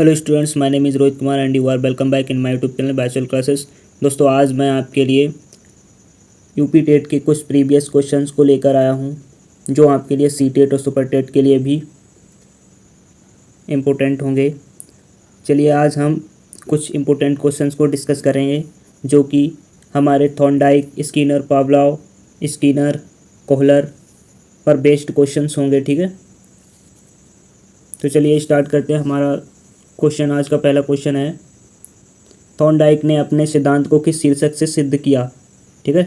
Hello students, my name is Rohit Kumar and you are welcome back in my YouTube channel Bachelor Classes. दोस्तों, आज मैं आपके लिए UP TET के कुछ प्रीवियस क्वेश्चंस को लेकर आया हूं, जो आपके लिए सी टेट और सुपर टेट के लिए भी इम्पोर्टेंट होंगे। चलिए आज हम कुछ इम्पोर्टेंट क्वेश्चंस को डिस्कस करेंगे, जो कि हमारे Thorndike, Skinner, Pavlov, Skinner, Kohler पर बेस्ड क्वेश्चंस होंगे। ठीक है, तो चलिए स्टार्ट करते हैं। हमारा क्वेश्चन, आज का पहला क्वेश्चन है, थॉर्नडाइक ने अपने सिद्धांत को किस शीर्षक से सिद्ध किया। ठीक है,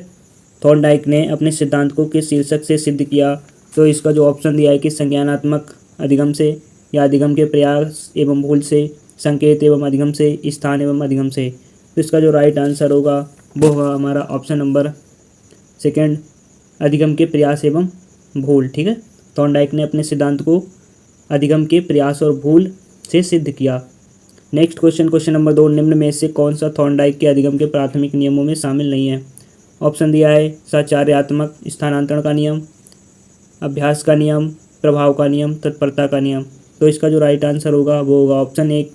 थॉर्नडाइक ने अपने सिद्धांत को किस शीर्षक से सिद्ध किया। तो इसका जो ऑप्शन दिया है कि संज्ञानात्मक अधिगम से, या अधिगम के प्रयास एवं भूल से, संकेत एवं अधिगम से, स्थान एवं अधिगम से। तो इसका जो राइट आंसर होगा वो होगा हमारा ऑप्शन नंबर सेकेंड, अधिगम के प्रयास एवं भूल। ठीक है, थॉर्नडाइक ने अपने सिद्धांत को अधिगम के प्रयास और भूल से सिद्ध किया। नेक्स्ट क्वेश्चन, क्वेश्चन नंबर 2, निम्न में से कौन सा थॉर्नडाइक के अधिगम के प्राथमिक नियमों में शामिल नहीं है। ऑप्शन दिया है साचार्यात्मक स्थानांतरण का नियम, अभ्यास का नियम, प्रभाव का नियम, तत्परता का नियम। तो इसका जो राइट आंसर होगा वो होगा ऑप्शन 1,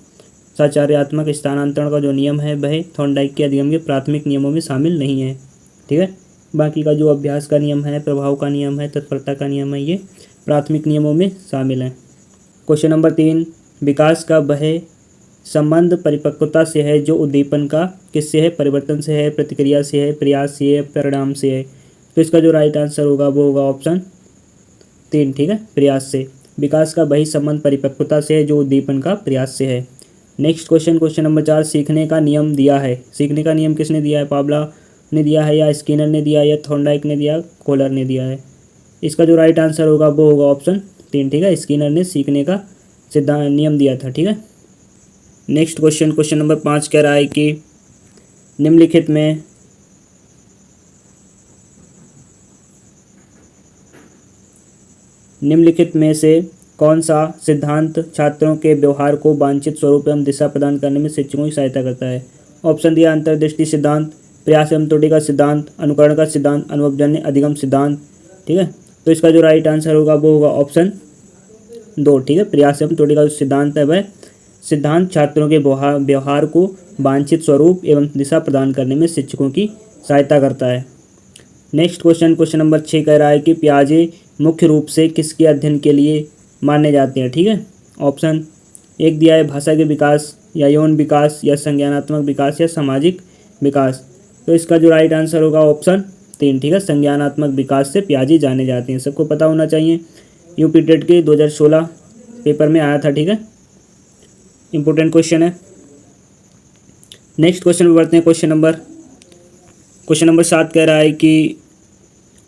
साचार्यात्मक स्थानांतरण का जो नियम है वह थॉर्नडाइक के अधिगम के प्राथमिक नियमों में शामिल नहीं है। ठीक है, बाकी का जो अभ्यास का नियम है, प्रभाव का नियम है, तत्परता का नियम है, ये प्राथमिक नियमों में शामिल है। क्वेश्चन नंबर 3, विकास का वह संबंध परिपक्वता से है जो उद्दीपन का किससे है, परिवर्तन से है, प्रतिक्रिया से है, प्रयास से है, परिणाम से है। तो इसका जो राइट आंसर होगा वो होगा ऑप्शन 3। ठीक है, प्रयास से। विकास का वही संबंध परिपक्वता से है जो उद्दीपन का प्रयास से है। नेक्स्ट क्वेश्चन, क्वेश्चन नंबर 4, सीखने का नियम दिया है। सीखने का नियम किसने दिया है, पावलोव ने दिया है, या स्किनर ने दिया है, या थॉर्नडाइक ने दिया, कोहलर ने दिया है। इसका जो राइट आंसर होगा वो होगा ऑप्शन 3। ठीक है, स्किनर ने सीखने का सिद्धांत नियम दिया था। ठीक है, नेक्स्ट क्वेश्चन, क्वेश्चन नंबर 5 कह रहा है कि निम्नलिखित में से कौन सा सिद्धांत छात्रों के व्यवहार को वांछित स्वरूप एवं दिशा प्रदान करने में शिक्षकों की सहायता करता है। ऑप्शन दिया, अंतर्दृष्टि सिद्धांत, प्रयास एवं त्रुटि का सिद्धांत, अनुकरण का सिद्धांत, अनुभवजन्य अधिगम सिद्धांत। ठीक है, तो इसका जो राइट आंसर होगा वो होगा ऑप्शन 2। ठीक है, प्रयास एवं त्रुटि का जो सिद्धांत है वह सिद्धांत छात्रों के व्यवहार को वांछित स्वरूप एवं दिशा प्रदान करने में शिक्षकों की सहायता करता है। नेक्स्ट क्वेश्चन, क्वेश्चन नंबर 6 कह रहा है कि पियाजे मुख्य रूप से किसके अध्ययन के लिए माने जाते हैं। ठीक है, ऑप्शन 1 दिया है, भाषा के विकास, या यौन विकास, या संज्ञानात्मक विकास, या सामाजिक विकास। तो इसका जो राइट आंसर होगा ऑप्शन 3। ठीक है, संज्ञानात्मक विकास से पियाजे जाने जाते हैं। सबको पता होना चाहिए, यूपी टेट के 2016 पेपर में आया था। ठीक है, इंपॉर्टेंट क्वेश्चन है। नेक्स्ट क्वेश्चन पे बढ़ते हैं। क्वेश्चन नंबर 7 कह रहा है कि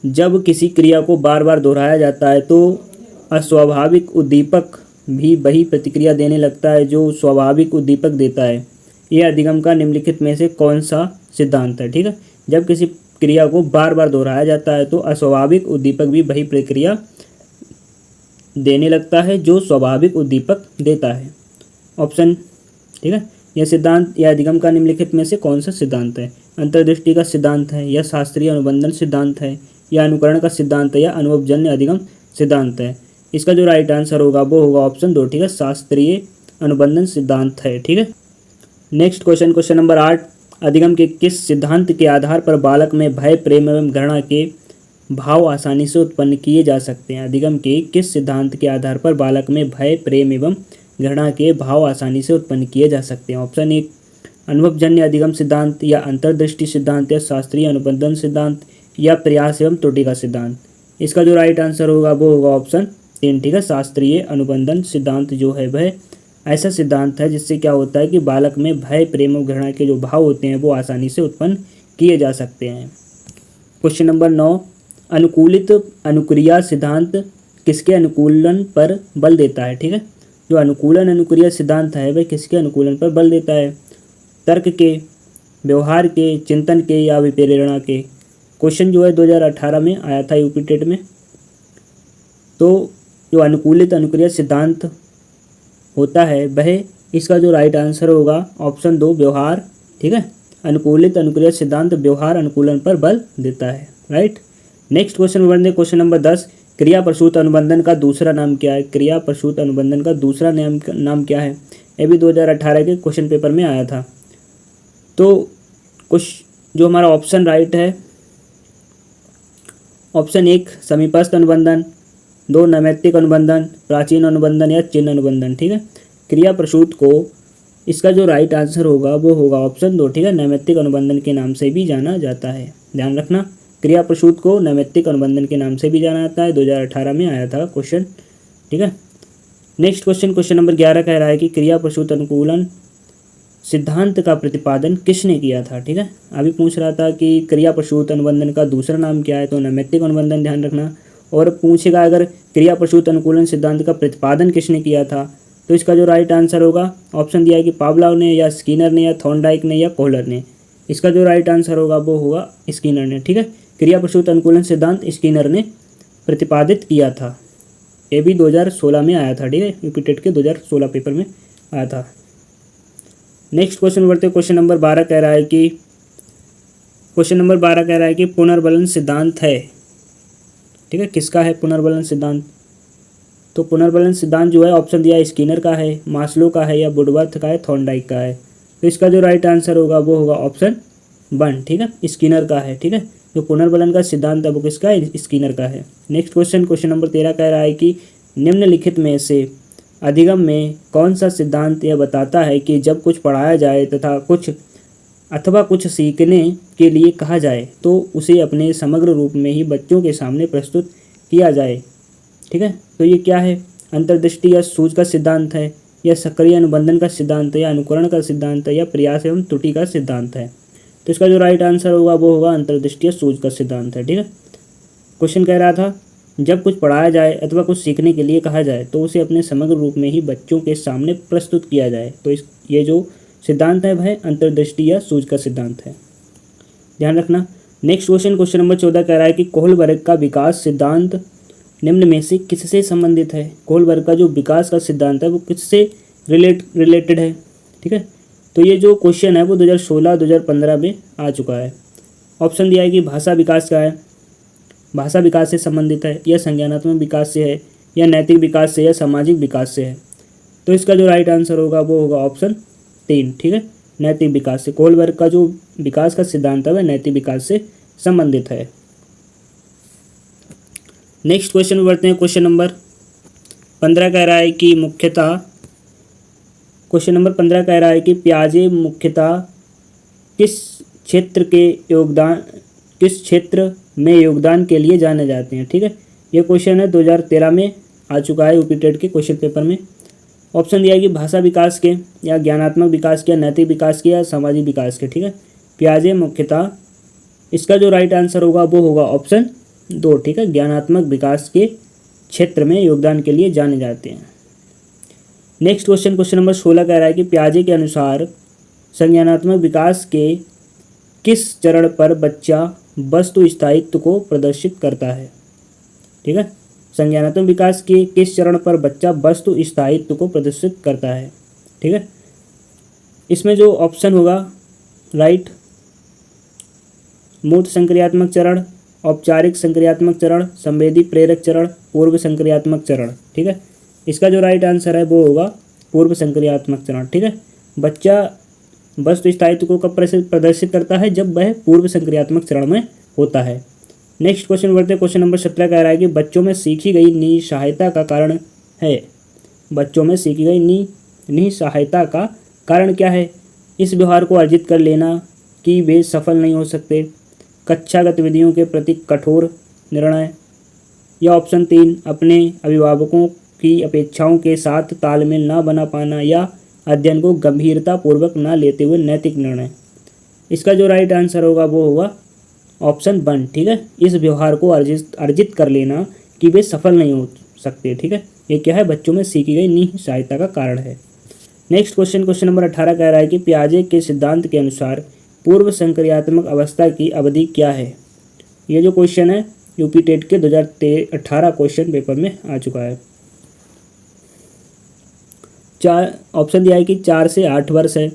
जब किसी क्रिया को बार बार दोहराया जाता है तो अस्वाभाविक उद्दीपक भी वही प्रतिक्रिया देने लगता है जो स्वाभाविक उद्दीपक देता है। यह अधिगम का निम्नलिखित में से कौन सा सिद्धांत है। ठीक है, जब किसी क्रिया को बार बार दोहराया जाता है तो अस्वाभाविक उद्दीपक भी वही प्रतिक्रिया देने लगता है जो स्वाभाविक उद्दीपक देता है। ऑप्शन, ठीक है, यह सिद्धांत या अधिगम का निम्नलिखित में से कौन सा सिद्धांत है। अंतर्दृष्टि का सिद्धांत है, या शास्त्रीय अनुबंधन सिद्धांत है, या अनुकरण का सिद्धांत है, या अनुभवजन्य अधिगम सिद्धांत है। इसका जो राइट आंसर होगा वो होगा ऑप्शन 2। ठीक है, शास्त्रीय अनुबंधन सिद्धांत है। ठीक है, नेक्स्ट क्वेश्चन, क्वेश्चन नंबर 8, अधिगम के किस सिद्धांत के आधार पर बालक में भय, प्रेम एवं घृणा के भाव आसानी से उत्पन्न किए जा सकते हैं। अधिगम के किस सिद्धांत के आधार पर बालक में भय, प्रेम एवं घृणा के भाव आसानी से उत्पन्न किए जा सकते हैं। ऑप्शन 1, अनुभवजन्य अधिगम सिद्धांत, या अंतर्दृष्टि सिद्धांत, या शास्त्रीय अनुबंधन सिद्धांत, या प्रयास एवं त्रुटि का सिद्धांत। इसका जो राइट आंसर होगा वो होगा ऑप्शन 3। ठीक है, शास्त्रीय अनुबंधन सिद्धांत जो है वह ऐसा सिद्धांत है जिससे क्या होता है कि बालक में भय, प्रेम और घृणा के जो भाव होते हैं वो आसानी से उत्पन्न किए जा सकते हैं। क्वेश्चन नंबर 9, अनुकूलित अनुक्रिया सिद्धांत किसके अनुकूलन पर बल देता है। ठीक है, जो अनुकूलन अनुक्रिया सिद्धांत है वह किसके अनुकूलन पर बल देता है। तर्क के, व्यवहार के, चिंतन के, या विप्रेरणा के। क्वेश्चन जो है 2018 में आया था यूपी टेट में। तो जो अनुकूलित अनुक्रिया सिद्धांत होता है वह, इसका जो राइट आंसर होगा ऑप्शन 2, व्यवहार। ठीक है, अनुकूलित अनुक्रिया सिद्धांत व्यवहार अनुकूलन पर बल देता है। राइट, नेक्स्ट क्वेश्चन बढ़ते हैं। क्वेश्चन नंबर 10, क्रिया प्रसूत अनुबंधन का दूसरा नाम क्या है। क्रिया प्रसूत अनुबंधन का दूसरा नाम क्या है। ये भी 2018 के क्वेश्चन पेपर में आया था। तो कुछ जो हमारा ऑप्शन राइट है, ऑप्शन 1 समीपस्थ अनुबंधन, 2 नैमित्तिक अनुबंधन, प्राचीन अनुबंधन या चिन्ह अनुबंधन। ठीक है, क्रिया प्रसूत को इसका जो राइट आंसर होगा वो होगा ऑप्शन 2। ठीक है, नैमित्तिक अनुबंधन के नाम से भी जाना जाता है, ध्यान रखना। क्रिया प्रसूत को नैमित्तिक अनुबंधन के नाम से भी जाना जाता है, 2018 में आया था क्वेश्चन। ठीक है, नेक्स्ट क्वेश्चन, क्वेश्चन नंबर 11 कह रहा है कि क्रिया प्रसूत अनुकूलन सिद्धांत का प्रतिपादन किसने किया था। ठीक है, अभी पूछ रहा था कि क्रिया प्रसूत अनुबंधन का दूसरा नाम क्या है, तो नैमित्तिक अनुबंधन, ध्यान रखना। और पूछेगा अगर क्रिया प्रसूत अनुकूलन सिद्धांत का प्रतिपादन किसने किया था, तो इसका जो राइट आंसर होगा, ऑप्शन दिया है कि पावलोव ने या स्किनर ने या थॉर्नडाइक ने या कोहलर ने। इसका जो राइट आंसर होगा वो होगा स्किनर ने। ठीक है, क्रिया प्रसूत अनुकूलन सिद्धांत स्किनर ने प्रतिपादित किया था। ये भी 2016 में आया था। ठीक है, यूपी टेट के 2016 पेपर में आया था। नेक्स्ट क्वेश्चन बढ़ते, क्वेश्चन नंबर 12 कह रहा है कि पुनर्बलन सिद्धांत है। ठीक है, किसका है पुनर्बलन सिद्धांत, तो पुनर्बलन सिद्धांत जो है ऑप्शन दिया है स्किनर का है, मास्लो का है या वुडवर्थ का है, थॉर्नडाइक का है। तो इसका जो राइट आंसर होगा वो होगा ऑप्शन 1। ठीक है, स्किनर का है। ठीक है, जो पुनर्बलन का सिद्धांत है वो किसका है, स्किनर का है। नेक्स्ट क्वेश्चन, क्वेश्चन नंबर 13 कह रहा है कि निम्नलिखित में से अधिगम में कौन सा सिद्धांत यह बताता है कि जब कुछ पढ़ाया जाए तथा कुछ सीखने के लिए कहा जाए तो उसे अपने समग्र रूप में ही बच्चों के सामने प्रस्तुत किया जाए। ठीक है, तो ये क्या है, अंतर्दृष्टि या सूझ का सिद्धांत है, या सक्रिय अनुबंधन का सिद्धांत है, या अनुकरण का सिद्धांत है, या प्रयास एवं त्रुटि का सिद्धांत है। तो इसका जो राइट आंसर होगा वो होगा अंतर्दृष्टि या सूझ का सिद्धांत है। ठीक है, क्वेश्चन कह रहा था जब कुछ पढ़ाया जाए अथवा कुछ सीखने के लिए कहा जाए तो उसे अपने समग्र रूप में ही बच्चों के सामने प्रस्तुत किया जाए। तो ये जो सिद्धांत है वह अंतर्दृष्टि या सूझ का सिद्धांत है, ध्यान रखना। नेक्स्ट क्वेश्चन, क्वेश्चन नंबर 14 कह रहा है कि कोहलबर्ग का विकास सिद्धांत निम्न में से किससे संबंधित है। कोहलबर्ग का जो विकास का सिद्धांत है वो किससे रिलेटेड है। ठीक है, तो ये जो क्वेश्चन है वो 2016-2015 में आ चुका है। ऑप्शन दिया है कि भाषा विकास का है, भाषा विकास से संबंधित है, या संज्ञानात्मक विकास से है, या नैतिक विकास से, या सामाजिक विकास से है। तो इसका जो राइट आंसर होगा वो होगा ऑप्शन 3। ठीक है, नैतिक विकास से। कोहलबर्ग का जो विकास का सिद्धांत है वह नैतिक विकास से संबंधित है। नेक्स्ट क्वेश्चन में बढ़ते हैं, क्वेश्चन नंबर 15 कह रहा है कि पियाजे मुख्यतः किस क्षेत्र में योगदान के लिए जाने जाते हैं। ठीक है, ये क्वेश्चन है 2013 में आ चुका है यूपी टेट के क्वेश्चन पेपर में। ऑप्शन दिया है कि भाषा विकास के, या ज्ञानात्मक विकास के, या नैतिक विकास के, या सामाजिक विकास के। ठीक है, पियाजे मुख्यतः, इसका जो राइट आंसर होगा वो होगा ऑप्शन 2। ठीक है, ज्ञानात्मक विकास के क्षेत्र में योगदान के लिए जाने जाते हैं। नेक्स्ट क्वेश्चन, क्वेश्चन नंबर 16 कह रहा है कि पियाजे के अनुसार संज्ञानात्मक विकास के किस चरण पर बच्चा वस्तु स्थायित्व को प्रदर्शित करता है। ठीक है, संज्ञानात्मक विकास के किस चरण पर बच्चा वस्तु स्थायित्व को प्रदर्शित करता है। ठीक है, इसमें जो ऑप्शन होगा राइट, मूर्त संक्रियात्मक चरण, औपचारिक संक्रियात्मक चरण, संवेदी प्रेरक चरण, पूर्व संक्रियात्मक चरण। ठीक है, इसका जो राइट आंसर है वो होगा पूर्व संक्रियात्मक चरण। ठीक है, बच्चा वस्तु स्थायित्व को कब प्रदर्शित करता है, जब वह पूर्व संक्रियात्मक चरण में होता है। नेक्स्ट क्वेश्चन बढ़ते हैं, क्वेश्चन नंबर 17 कह रहा है कि बच्चों में सीखी गई निसहायता का कारण है। बच्चों में सीखी गई निसहायता का कारण क्या है। इस व्यवहार को अर्जित कर लेना कि वे सफल नहीं हो सकते, कक्षा गतिविधियों के प्रति कठोर निर्णय, या ऑप्शन 3 अपने अभिभावकों की अपेक्षाओं के साथ तालमेल न बना पाना, या अध्ययन को गंभीरतापूर्वक न लेते हुए नैतिक निर्णय। इसका जो राइट आंसर होगा वो होगा ऑप्शन 1। ठीक है, इस व्यवहार को अर्जित कर लेना कि वे सफल नहीं हो सकते। ठीक है, ये क्या है, बच्चों में सीखी गई निसहायता का कारण है। नेक्स्ट क्वेश्चन, क्वेश्चन नंबर 18 कह रहा है कि पियाजे के सिद्धांत के अनुसार पूर्व संक्रियात्मक अवस्था की अवधि क्या है। ये जो क्वेश्चन है यूपी टेट के 2018 क्वेश्चन पेपर में आ चुका है। ऑप्शन दिया है कि 4 से 8 वर्ष है,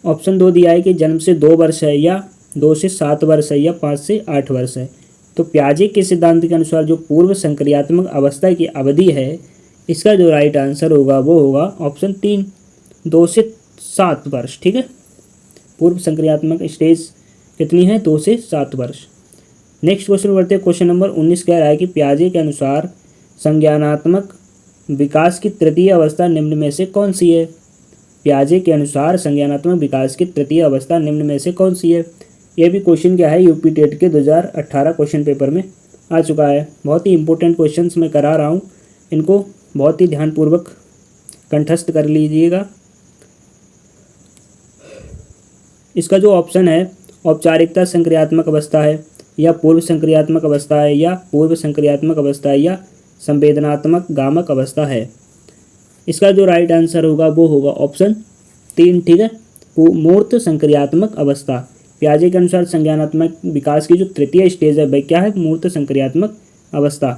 ऑप्शन 2 दिया है कि जन्म से 2 वर्ष है, या 2 से 7 वर्ष है, या 5 से 8 वर्ष है। तो पियाजे के सिद्धांत के अनुसार जो पूर्व संक्रियात्मक अवस्था की अवधि है इसका जो राइट आंसर होगा वो होगा ऑप्शन 3, 2 से 7 वर्ष। ठीक है, पूर्व संक्रियात्मक स्टेज कितनी है, 2 से 7 वर्ष। नेक्स्ट क्वेश्चन बढ़ते हैं। क्वेश्चन नंबर 19 कह रहा है कि पियाजे के अनुसार संज्ञानात्मक विकास की तृतीय अवस्था निम्न में से कौन सी है। पियाजे के अनुसार संज्ञानात्मक विकास की तृतीय अवस्था निम्न में से कौन सी है। ये भी क्वेश्चन क्या है, यूपी टेट के 2018 क्वेश्चन पेपर में आ चुका है। बहुत ही इंपॉर्टेंट क्वेश्चंस मैं करा रहा हूँ, इनको बहुत ही ध्यानपूर्वक कंठस्थ कर लीजिएगा। इसका जो ऑप्शन है, औपचारिकता संक्रियात्मक अवस्था है, या पूर्व संक्रियात्मक अवस्था है, या पूर्व संक्रियात्मक अवस्था है, या संवेदनात्मक गामक अवस्था है। इसका जो राइट आंसर होगा वो होगा ऑप्शन 3। ठीक है, मूर्त संक्रियात्मक अवस्था। पियाजे के अनुसार संज्ञानात्मक विकास की जो तृतीय स्टेज है वह क्या है, मूर्त संक्रियात्मक अवस्था।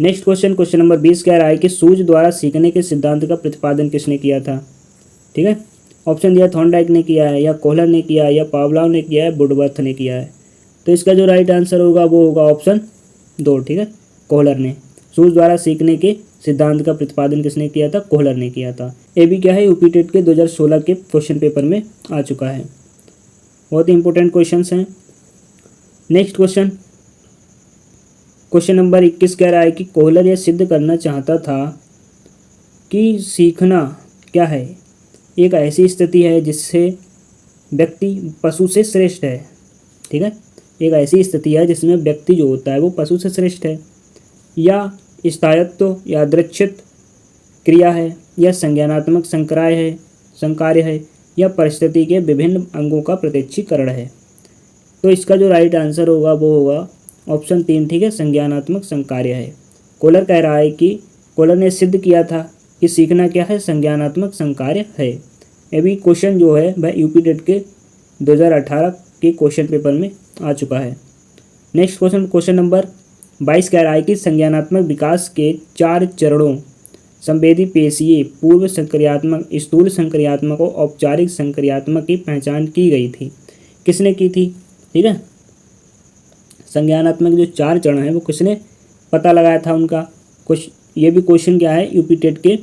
नेक्स्ट क्वेश्चन, क्वेश्चन नंबर 20 कह रहा है कि सूज द्वारा सीखने के सिद्धांत का प्रतिपादन किसने किया था। ठीक है, ऑप्शन दिया थॉर्नडाइक ने किया है, या कोहलर ने किया है, या पावलोव ने किया है, वुडवर्थ ने किया है। तो इसका जो राइट आंसर होगा वो होगा ऑप्शन 2। ठीक है, कोहलर ने। सूज द्वारा सीखने के सिद्धांत का प्रतिपादन किसने किया था, कोहलर ने किया था। ये भी क्या है, यूपी टेट के 2016 के क्वेश्चन पेपर में आ चुका है। बहुत ही इंपॉर्टेंट क्वेश्चंस हैं। नेक्स्ट क्वेश्चन, क्वेश्चन नंबर 21 कह रहा है कि कोहलर यह सिद्ध करना चाहता था कि सीखना क्या है, एक ऐसी स्थिति है जिससे व्यक्ति पशु से श्रेष्ठ है। ठीक है, एक ऐसी स्थिति है जिसमें व्यक्ति जो होता है वो पशु से श्रेष्ठ है, या स्थायित्व या दृच्छित क्रिया है, या संज्ञानात्मक संकार्य है, या परिस्थिति के विभिन्न अंगों का प्रत्यक्षीकरण है। तो इसका जो राइट आंसर होगा वो होगा ऑप्शन 3। ठीक है, संज्ञानात्मक संकार्य है। कोहलर कह रहा है कि कोहलर ने सिद्ध किया था कि सीखना क्या है, संज्ञानात्मक संकार्य है। ये भी क्वेश्चन जो है वह यूपी टेट के 2018 के क्वेश्चन पेपर में आ चुका है। नेक्स्ट क्वेश्चन, क्वेश्चन नंबर 22 कह रहा है कि संज्ञानात्मक विकास के 4 चरणों संवेदी पेशीय, पूर्व संक्रियात्मक, स्थूल संक्रियात्मक और औपचारिक संक्रियात्मक की पहचान की गई थी। किसने की थी। ठीक है, संज्ञानात्मक जो 4 चरण हैं वो किसने पता लगाया था उनका। कुछ ये भी क्वेश्चन क्या है, यूपी टेट के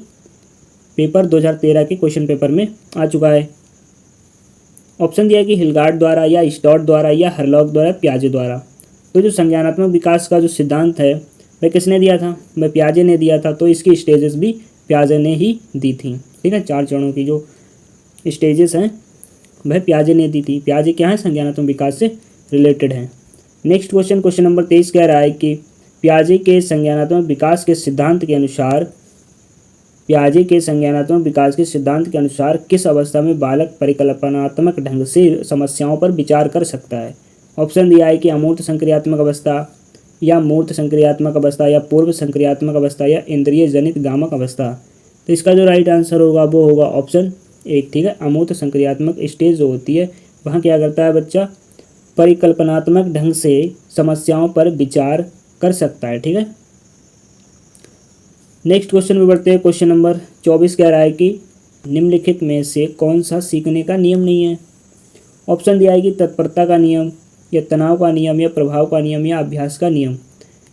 पेपर 2013 के क्वेश्चन पेपर में आ चुका है। ऑप्शन दिया कि हिलगार्ड द्वारा, या स्टॉट द्वारा, या हरलॉक द्वारा, पियाजे द्वारा। तो जो संज्ञानात्मक विकास का जो सिद्धांत है वह किसने दिया था, वह पियाजे ने दिया था। तो इसकी स्टेजेस भी पियाजे ने ही दी थी। ठीक है, 4 चरणों की जो स्टेजेस हैं वह पियाजे ने दी थी। पियाजे क्या है, संज्ञानात्मक विकास से रिलेटेड हैं। नेक्स्ट क्वेश्चन, क्वेश्चन नंबर 23 कह रहा है कि पियाजे के संज्ञानात्मक विकास के सिद्धांत के अनुसार, पियाजे के संज्ञानात्मक विकास के सिद्धांत के अनुसार किस अवस्था में बालक परिकल्पनात्मक ढंग से समस्याओं पर विचार कर सकता है। ऑप्शन दिया है कि अमूर्त संक्रियात्मक अवस्था, या मूर्त संक्रियात्मक अवस्था, या पूर्व संक्रियात्मक अवस्था, या इंद्रिय जनित गामक अवस्था। तो इसका जो राइट आंसर होगा वो होगा ऑप्शन 1। ठीक है, अमूर्त संक्रियात्मक स्टेज जो होती है वहाँ क्या करता है बच्चा, परिकल्पनात्मक ढंग से समस्याओं पर विचार कर सकता है। ठीक है, नेक्स्ट क्वेश्चन में बढ़ते हैं। क्वेश्चन नंबर 24 कह रहा है कि निम्नलिखित में से कौन सा सीखने का नियम नहीं है। ऑप्शन दिया है कि तत्परता का नियम, या तनाव का नियम, या प्रभाव का नियम, या अभ्यास का नियम।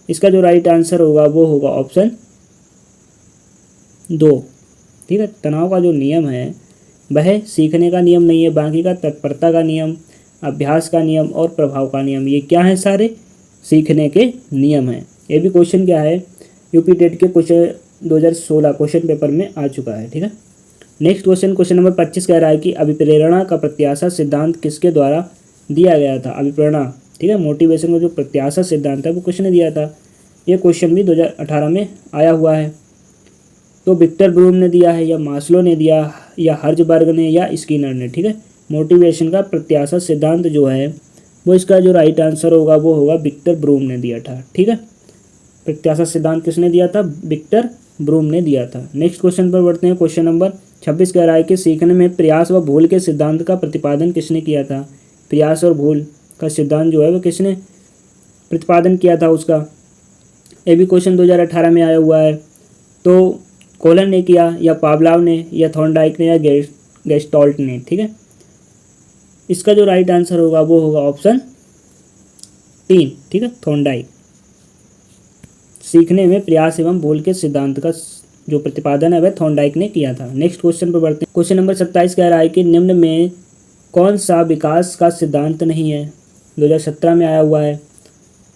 इसका जो राइट आंसर होगा वो होगा ऑप्शन 2। ठीक है, तनाव का जो नियम है वह सीखने का नियम नहीं है, बाकी का तत्परता का नियम, अभ्यास का नियम और प्रभाव का नियम, ये क्या है, सारे सीखने के नियम हैं। ये भी क्वेश्चन क्या है, यूपी टेट के क्वेश्चन 2016 क्वेश्चन पेपर में आ चुका है। ठीक है, नेक्स्ट क्वेश्चन, क्वेश्चन नंबर 25 कह रहा है कि अभिप्रेरणा का प्रत्याशा सिद्धांत किसके द्वारा दिया गया था। अभिप्रेरणा, ठीक है, मोटिवेशन का जो प्रत्याशा सिद्धांत है वो किसने दिया था। ये क्वेश्चन भी 2018 में आया हुआ है। तो विक्टर ब्रूम ने दिया है, या मास्लो ने दिया, या हर्जबर्ग ने, या स्किनर ने। ठीक है, मोटिवेशन का प्रत्याशा सिद्धांत जो है वो इसका जो राइट आंसर होगा वो होगा विक्टर ब्रूम ने दिया था। ठीक है, प्रत्याशा सिद्धांत किसने दिया था, विक्टर ब्रूम ने दिया था। नेक्स्ट क्वेश्चन पर बढ़ते हैं। क्वेश्चन नंबर 26 कह रहा है कि सीखने में प्रयास व भूल के सिद्धांत का प्रतिपादन किसने किया था। प्रयास और भूल का सिद्धांत जो है वो किसने प्रतिपादन किया था उसका। ये भी क्वेश्चन 2018 में आया हुआ है। तो कोहलर ने किया, या पावलोव ने, या थॉर्नडाइक ने, या गेस्टॉल्ट ने। ठीक है, इसका जो राइट आंसर होगा वो होगा ऑप्शन 3। ठीक है, थॉर्नडाइक। सीखने में प्रयास एवं भूल के सिद्धांत का जो प्रतिपादन है वह थॉर्नडाइक ने किया था। नेक्स्ट क्वेश्चन पर बढ़ते हैं। क्वेश्चन नंबर 27 कह रहा है कि निम्न में कौन सा विकास का सिद्धांत नहीं है? 2017 में आया हुआ है।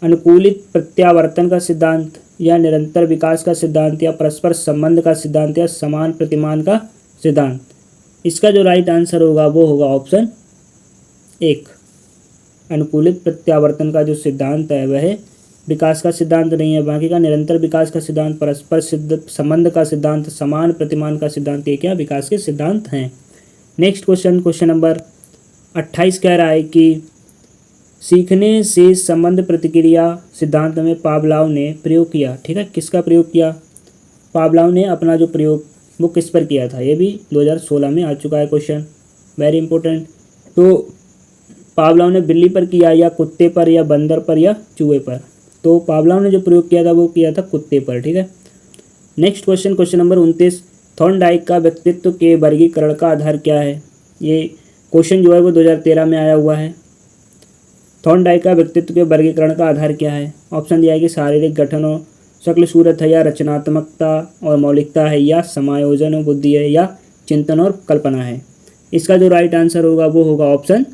अनुकूलित प्रत्यावर्तन का सिद्धांत, या निरंतर विकास का सिद्धांत, या परस्पर संबंध का सिद्धांत, या समान प्रतिमान का सिद्धांत। इसका जो राइट आंसर होगा वो होगा ऑप्शन 1। अनुकूलित प्रत्यावर्तन का जो सिद्धांत है वह विकास का सिद्धांत नहीं है। बाकी का निरंतर विकास का सिद्धांत, परस्पर संबंध का सिद्धांत, समान प्रतिमान का सिद्धांत, ये क्या विकास के सिद्धांत हैं। नेक्स्ट क्वेश्चन नंबर 28 कह रहा है कि सीखने से संबंध प्रतिक्रिया सिद्धांत में पावलोव ने प्रयोग किया। ठीक है, किसका प्रयोग किया? पावलोव ने अपना जो प्रयोग वो किस पर किया था? ये भी 2016 में आ चुका है क्वेश्चन, वेरी इंपॉर्टेंट। तो पावलोव ने बिल्ली पर किया, या कुत्ते पर, या बंदर पर, या चूहे पर? तो पावलोव ने जो प्रयोग किया था वो किया था कुत्ते पर। ठीक है। नेक्स्ट क्वेश्चन नंबर 29, थॉर्नडाइक का व्यक्तित्व के वर्गीकरण का आधार क्या है? ये क्वेश्चन जो है वो 2013 में आया हुआ है। थॉर्नडाइक का व्यक्तित्व के वर्गीकरण का आधार क्या है? ऑप्शन दिया है कि शारीरिक गठन और शक्ल सूरत है, या रचनात्मकता और मौलिकता है, या समायोजन और बुद्धि है, या चिंतन और कल्पना है। इसका जो राइट आंसर होगा वो होगा ऑप्शन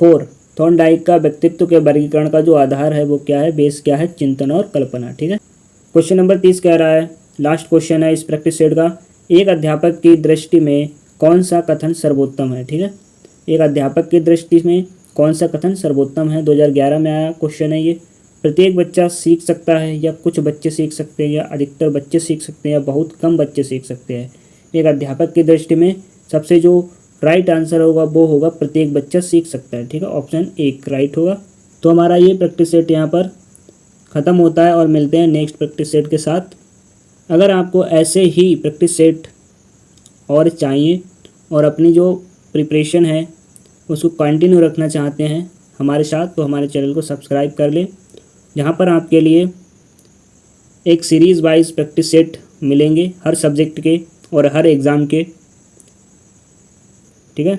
4। थॉर्नडाइक का व्यक्तित्व के वर्गीकरण का जो आधार है वो क्या है, बेस क्या है? चिंतन और कल्पना। ठीक है। क्वेश्चन नंबर 30 कह रहा है, लास्ट क्वेश्चन है इस प्रैक्टिस सेट का, एक अध्यापक की दृष्टि में कौन सा कथन सर्वोत्तम है? ठीक है, एक अध्यापक की दृष्टि में कौन सा कथन सर्वोत्तम है? 2011 में आया क्वेश्चन है ये। प्रत्येक बच्चा सीख सकता है, या कुछ बच्चे सीख सकते हैं, या अधिकतर बच्चे सीख सकते हैं, या बहुत कम बच्चे सीख सकते हैं? एक अध्यापक की दृष्टि में सबसे जो राइट आंसर होगा वो होगा प्रत्येक बच्चा सीख सकता है। ठीक है, ऑप्शन 1 राइट होगा। तो हमारा ये प्रैक्टिस सेट यहाँ पर ख़त्म होता है और मिलते हैं नेक्स्ट प्रैक्टिस सेट के साथ। अगर आपको ऐसे ही प्रैक्टिस सेट और चाहिए और अपनी जो प्रिपरेशन है उसको कंटिन्यू रखना चाहते हैं हमारे साथ, तो हमारे चैनल को सब्सक्राइब कर लें, जहाँ पर आपके लिए एक सीरीज़ वाइज प्रैक्टिस सेट मिलेंगे हर सब्जेक्ट के और हर एग्ज़ाम के। ठीक है।